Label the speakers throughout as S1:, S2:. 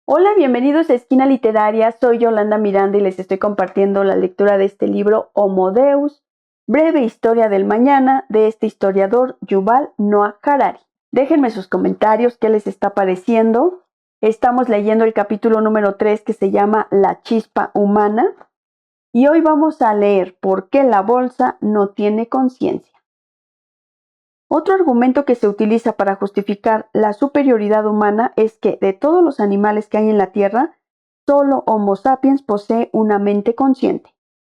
S1: Hola, bienvenidos a Esquina Literaria, soy Yolanda Miranda y les estoy compartiendo la lectura de este libro Homo Deus, breve historia del mañana de este historiador Yuval Noah Harari. Déjenme sus comentarios, qué les está pareciendo. Estamos leyendo el capítulo número 3 que se llama La chispa humana y hoy vamos a leer ¿Por qué la bolsa no tiene conciencia? Otro argumento que se utiliza para justificar la superioridad humana es que de todos los animales que hay en la Tierra, solo Homo sapiens posee una mente consciente.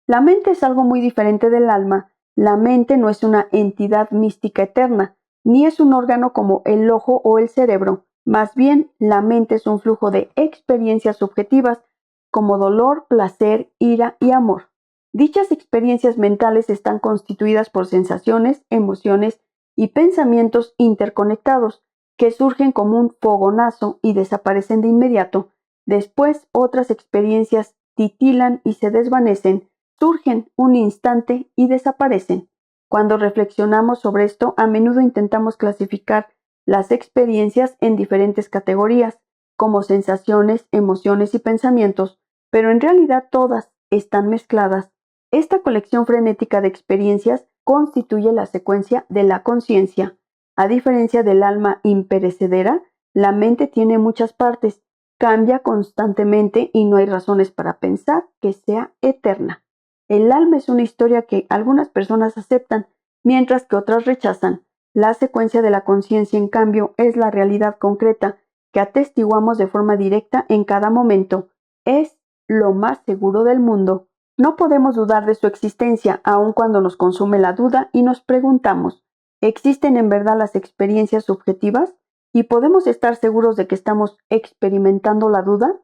S1: La mente es algo muy diferente del alma. La mente no es una entidad mística eterna, ni es un órgano como el ojo o el cerebro. Más bien, la mente es un flujo de experiencias subjetivas como dolor, placer, ira y amor. Dichas experiencias mentales están constituidas por sensaciones, emociones y pensamientos interconectados que surgen como un fogonazo y desaparecen de inmediato. Después otras experiencias titilan y se desvanecen, surgen un instante y desaparecen. Cuando reflexionamos sobre esto, a menudo intentamos clasificar las experiencias en diferentes categorías, como sensaciones, emociones y pensamientos, pero en realidad todas están mezcladas. Esta colección frenética de experiencias constituye la secuencia de la conciencia. A diferencia del alma imperecedera, la mente tiene muchas partes, cambia constantemente y no hay razones para pensar que sea eterna. El alma es una historia que algunas personas aceptan, mientras que otras rechazan. La secuencia de la conciencia, en cambio, es la realidad concreta que atestiguamos de forma directa en cada momento. Es lo más seguro del mundo. No podemos dudar de su existencia, aun cuando nos consume la duda y nos preguntamos, ¿existen en verdad las experiencias subjetivas? ¿Y podemos estar seguros de que estamos experimentando la duda?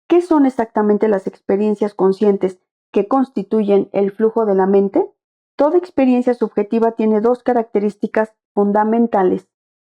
S1: ¿Qué son exactamente las experiencias conscientes que constituyen el flujo de la mente? Toda experiencia subjetiva tiene dos características fundamentales: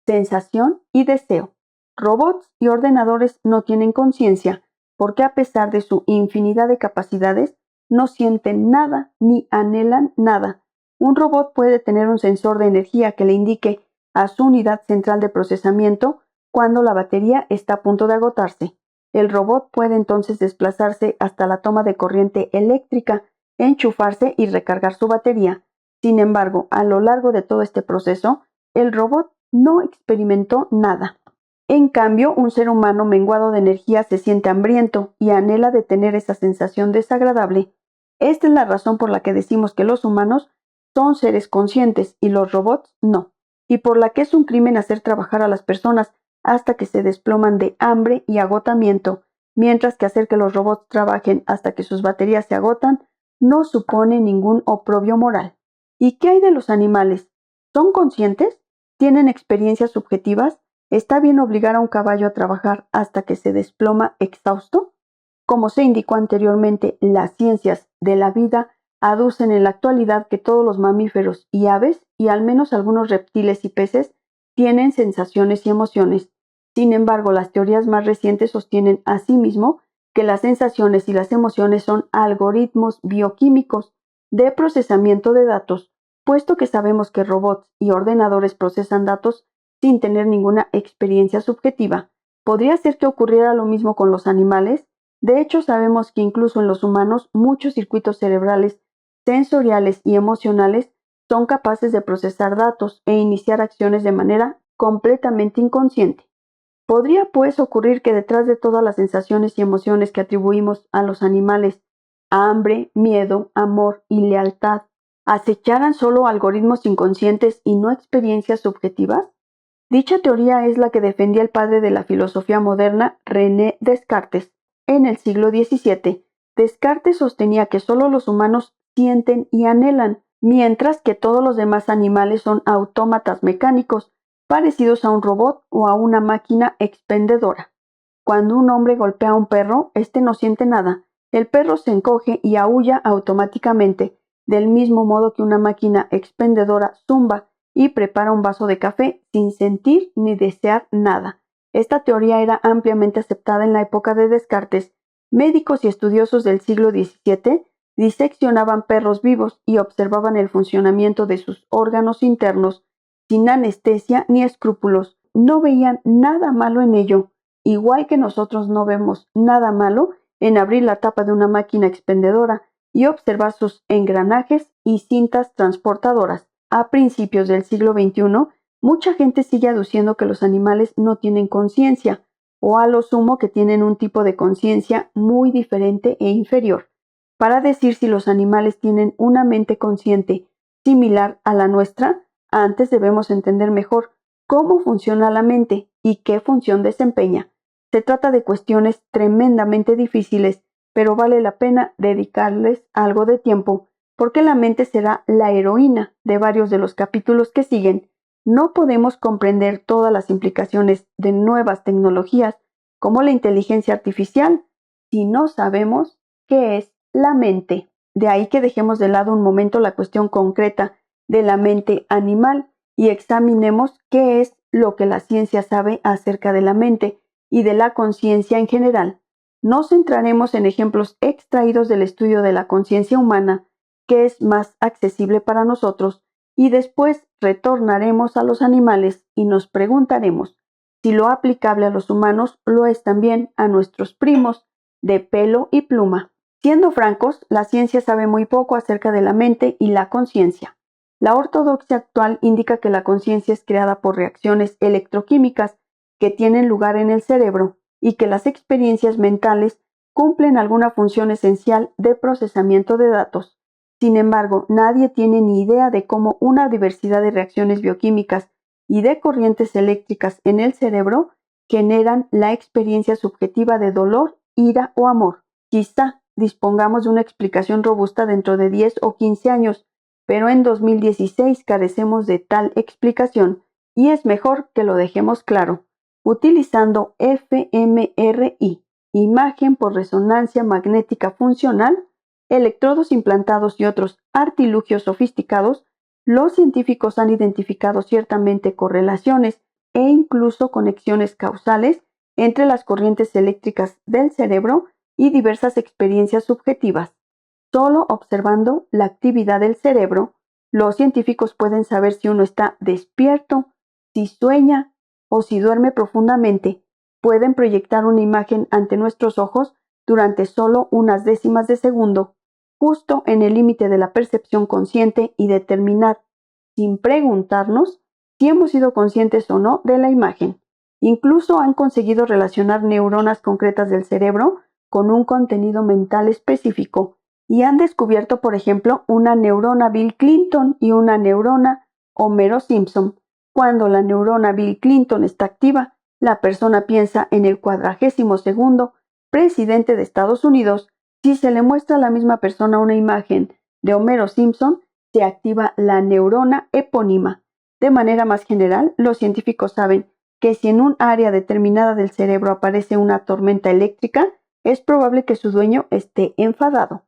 S1: sensación y deseo. Robots y ordenadores no tienen conciencia, porque a pesar de su infinidad de capacidades, no sienten nada ni anhelan nada. Un robot puede tener un sensor de energía que le indique a su unidad central de procesamiento cuando la batería está a punto de agotarse. El robot puede entonces desplazarse hasta la toma de corriente eléctrica, enchufarse y recargar su batería. Sin embargo, a lo largo de todo este proceso, el robot no experimentó nada. En cambio, un ser humano menguado de energía se siente hambriento y anhela detener esa sensación desagradable. Esta es la razón por la que decimos que los humanos son seres conscientes y los robots no, y por la que es un crimen hacer trabajar a las personas hasta que se desploman de hambre y agotamiento, mientras que hacer que los robots trabajen hasta que sus baterías se agotan no supone ningún oprobio moral. ¿Y qué hay de los animales? ¿Son conscientes? ¿Tienen experiencias subjetivas? ¿Está bien obligar a un caballo a trabajar hasta que se desploma exhausto? Como se indicó anteriormente, las ciencias de la vida aducen en la actualidad que todos los mamíferos y aves, y al menos algunos reptiles y peces, tienen sensaciones y emociones. Sin embargo, las teorías más recientes sostienen asimismo que las sensaciones y las emociones son algoritmos bioquímicos de procesamiento de datos, puesto que sabemos que robots y ordenadores procesan datos sin tener ninguna experiencia subjetiva. ¿Podría ser que ocurriera lo mismo con los animales? De hecho, sabemos que incluso en los humanos muchos circuitos cerebrales, sensoriales y emocionales son capaces de procesar datos e iniciar acciones de manera completamente inconsciente. ¿Podría, pues, ocurrir que detrás de todas las sensaciones y emociones que atribuimos a los animales, hambre, miedo, amor y lealtad, acecharan solo algoritmos inconscientes y no experiencias subjetivas? Dicha teoría es la que defendía el padre de la filosofía moderna, René Descartes. En el siglo XVII, Descartes sostenía que solo los humanos sienten y anhelan, mientras que todos los demás animales son autómatas mecánicos, parecidos a un robot o a una máquina expendedora. Cuando un hombre golpea a un perro, éste no siente nada. El perro se encoge y aúlla automáticamente, del mismo modo que una máquina expendedora zumba y prepara un vaso de café sin sentir ni desear nada. Esta teoría era ampliamente aceptada en la época de Descartes. Médicos y estudiosos del siglo XVII diseccionaban perros vivos y observaban el funcionamiento de sus órganos internos sin anestesia ni escrúpulos. No veían nada malo en ello. igual que nosotros no vemos nada malo en abrir la tapa de una máquina expendedora y observar sus engranajes y cintas transportadoras. A principios del siglo XXI, mucha gente sigue aduciendo que los animales no tienen conciencia, o a lo sumo que tienen un tipo de conciencia muy diferente e inferior. Para decir si los animales tienen una mente consciente similar a la nuestra, antes debemos entender mejor cómo funciona la mente y qué función desempeña. Se trata de cuestiones tremendamente difíciles, pero vale la pena dedicarles algo de tiempo, porque la mente será la heroína de varios de los capítulos que siguen. No podemos comprender todas las implicaciones de nuevas tecnologías, como la inteligencia artificial, si no sabemos qué es la mente. De ahí que dejemos de lado un momento la cuestión concreta de la mente animal y examinemos qué es lo que la ciencia sabe acerca de la mente y de la conciencia en general. Nos centraremos en ejemplos extraídos del estudio de la conciencia humana, que es más accesible para nosotros, y después retornaremos a los animales y nos preguntaremos si lo aplicable a los humanos lo es también a nuestros primos de pelo y pluma. Siendo francos, la ciencia sabe muy poco acerca de la mente y la conciencia. La ortodoxia actual indica que la conciencia es creada por reacciones electroquímicas que tienen lugar en el cerebro y que las experiencias mentales cumplen alguna función esencial de procesamiento de datos. Sin embargo, nadie tiene ni idea de cómo una diversidad de reacciones bioquímicas y de corrientes eléctricas en el cerebro generan la experiencia subjetiva de dolor, ira o amor. Quizá dispongamos de una explicación robusta dentro de 10 o 15 años, pero en 2016 carecemos de tal explicación y es mejor que lo dejemos claro. Utilizando fMRI, imagen por resonancia magnética funcional, electrodos implantados y otros artilugios sofisticados, los científicos han identificado ciertamente correlaciones e incluso conexiones causales entre las corrientes eléctricas del cerebro y diversas experiencias subjetivas. Solo observando la actividad del cerebro, los científicos pueden saber si uno está despierto, si sueña o si duerme profundamente. Pueden proyectar una imagen ante nuestros ojos durante solo unas décimas de segundo, justo en el límite de la percepción consciente y determinar, sin preguntarnos, si hemos sido conscientes o no de la imagen. Incluso han conseguido relacionar neuronas concretas del cerebro con un contenido mental específico y han descubierto, por ejemplo, una neurona Bill Clinton y una neurona Homero Simpson. Cuando la neurona Bill Clinton está activa, la persona piensa en el 42º presidente de Estados Unidos. Si se le muestra a la misma persona una imagen de Homero Simpson, se activa la neurona epónima. De manera más general, los científicos saben que si en un área determinada del cerebro aparece una tormenta eléctrica, es probable que su dueño esté enfadado.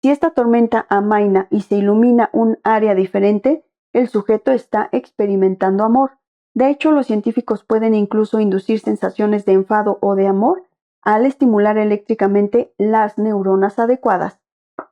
S1: Si esta tormenta amaina y se ilumina un área diferente, el sujeto está experimentando amor. De hecho, los científicos pueden incluso inducir sensaciones de enfado o de amor al estimular eléctricamente las neuronas adecuadas.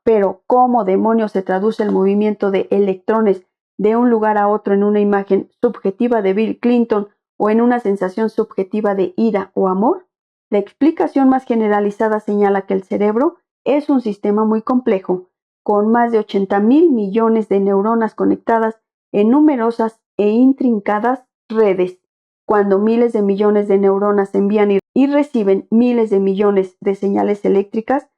S1: Pero, ¿cómo demonios se traduce el movimiento de electrones de un lugar a otro en una imagen subjetiva de Bill Clinton o en una sensación subjetiva de ira o amor? La explicación más generalizada señala que el cerebro es un sistema muy complejo, con más de 80,000 millones de neuronas conectadas en numerosas e intrincadas redes. Cuando miles de millones de neuronas envían y reciben miles de millones de señales eléctricas,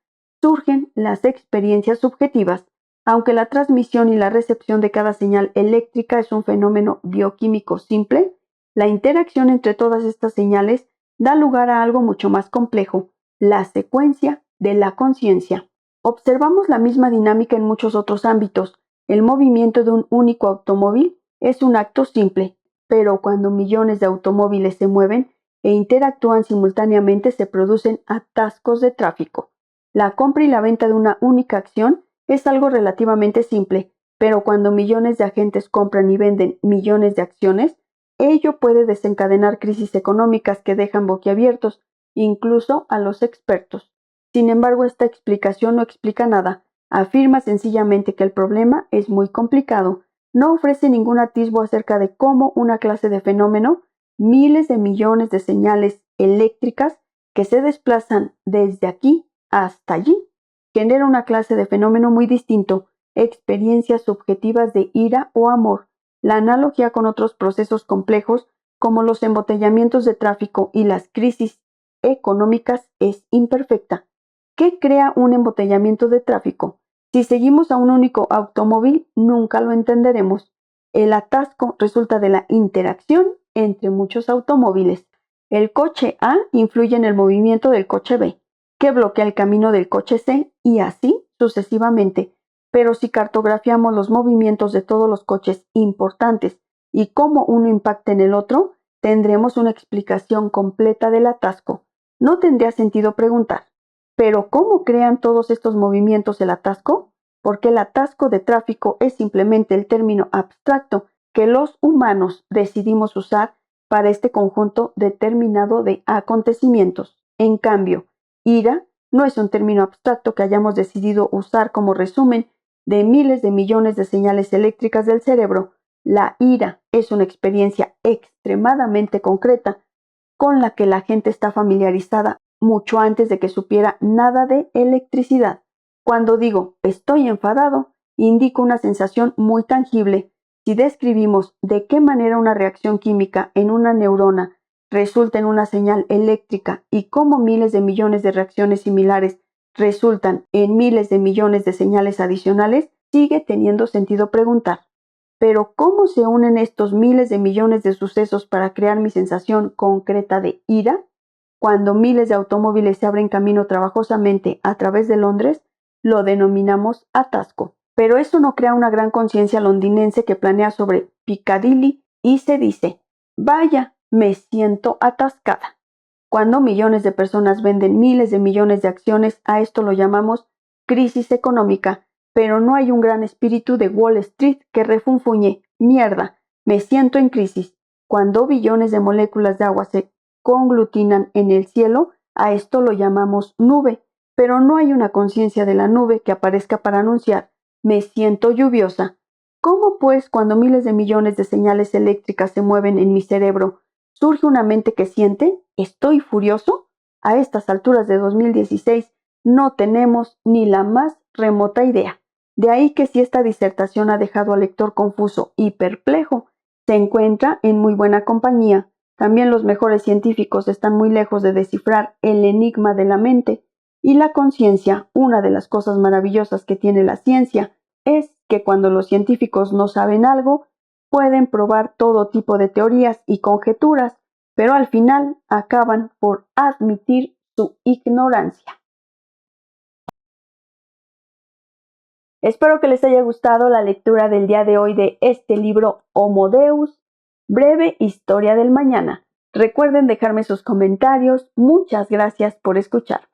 S1: surgen las experiencias subjetivas. Aunque la transmisión y la recepción de cada señal eléctrica es un fenómeno bioquímico simple, la interacción entre todas estas señales da lugar a algo mucho más complejo, la secuencia de la conciencia. Observamos la misma dinámica en muchos otros ámbitos. El movimiento de un único automóvil es un acto simple, pero cuando millones de automóviles se mueven e interactúan simultáneamente se producen atascos de tráfico. La compra y la venta de una única acción es algo relativamente simple, pero cuando millones de agentes compran y venden millones de acciones, ello puede desencadenar crisis económicas que dejan boquiabiertos, incluso a los expertos. Sin embargo, esta explicación no explica nada. Afirma sencillamente que el problema es muy complicado. No ofrece ningún atisbo acerca de cómo una clase de fenómeno, miles de millones de señales eléctricas que se desplazan desde aquí hasta allí. Genera una clase de fenómeno muy distinto, experiencias subjetivas de ira o amor. La analogía con otros procesos complejos como los embotellamientos de tráfico y las crisis económicas es imperfecta. ¿Qué crea un embotellamiento de tráfico? Si seguimos a un único automóvil, nunca lo entenderemos. El atasco resulta de la interacción entre muchos automóviles. El coche A influye en el movimiento del coche B, que bloquea el camino del coche C, y así sucesivamente. Pero si cartografiamos los movimientos de todos los coches importantes y cómo uno impacta en el otro, tendremos una explicación completa del atasco. No tendría sentido preguntar, ¿pero cómo crean todos estos movimientos el atasco? Porque el atasco de tráfico es simplemente el término abstracto que los humanos decidimos usar para este conjunto determinado de acontecimientos. En cambio, ira no es un término abstracto que hayamos decidido usar como resumen de miles de millones de señales eléctricas del cerebro. La ira es una experiencia extremadamente concreta con la que la gente está familiarizada mucho antes de que supiera nada de electricidad. Cuando digo estoy enfadado, indico una sensación muy tangible. Si describimos de qué manera una reacción química en una neurona resulta en una señal eléctrica y cómo miles de millones de reacciones similares resultan en miles de millones de señales adicionales, sigue teniendo sentido preguntar, ¿pero cómo se unen estos miles de millones de sucesos para crear mi sensación concreta de ira? Cuando miles de automóviles se abren camino trabajosamente a través de Londres, lo denominamos atasco. Pero eso no crea una gran conciencia londinense que planea sobre Piccadilly y se dice, vaya, me siento atascada. Cuando millones de personas venden miles de millones de acciones, a esto lo llamamos crisis económica, pero no hay un gran espíritu de Wall Street que refunfuñe, mierda, me siento en crisis. Cuando billones de moléculas de agua se conglutinan en el cielo, a esto lo llamamos nube, pero no hay una conciencia de la nube que aparezca para anunciar, me siento lluviosa. ¿Cómo pues cuando miles de millones de señales eléctricas se mueven en mi cerebro, surge una mente que siente, ¿estoy furioso? A estas alturas de 2016 no tenemos ni la más remota idea. De ahí que si esta disertación ha dejado al lector confuso y perplejo, se encuentra en muy buena compañía. También los mejores científicos están muy lejos de descifrar el enigma de la mente. Y la conciencia, una de las cosas maravillosas que tiene la ciencia, es que cuando los científicos no saben algo, pueden probar todo tipo de teorías y conjeturas, pero al final acaban por admitir su ignorancia. Espero que les haya gustado la lectura del día de hoy de este libro Homo Deus, breve historia del mañana. Recuerden dejarme sus comentarios. Muchas gracias por escuchar.